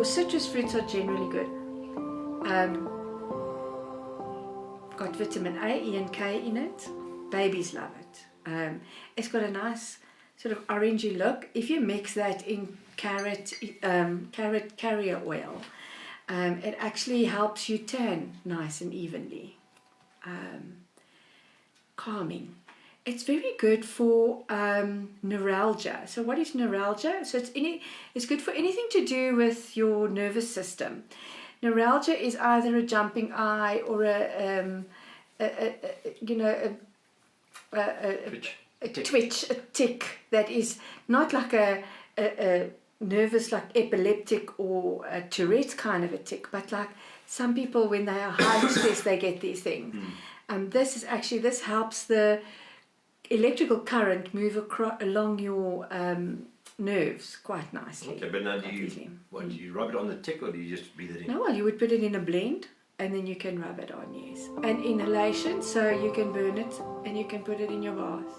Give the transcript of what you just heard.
your citrus fruits are generally good. Got vitamin A, E and K in it. Babies love it. It's got a nice sort of orangey look. If you mix that in carrot carrier oil, it actually helps you tan nice and evenly. Calming. It's very good for neuralgia. So what is neuralgia? So it's good for anything to do with your nervous system. Neuralgia is either a jumping eye or a twitch, a tick that is not like a nervous, like epileptic or a Tourette's kind of a tick, but like some people when they are highly stressed they get these things. This helps the electrical current move along your nerves quite nicely. Okay, but now do you rub it on the tick or do you just breathe it in? No, well, you would put it in a blend and then you can rub it on, yes. And inhalation, so you can burn it and you can put it in your bath.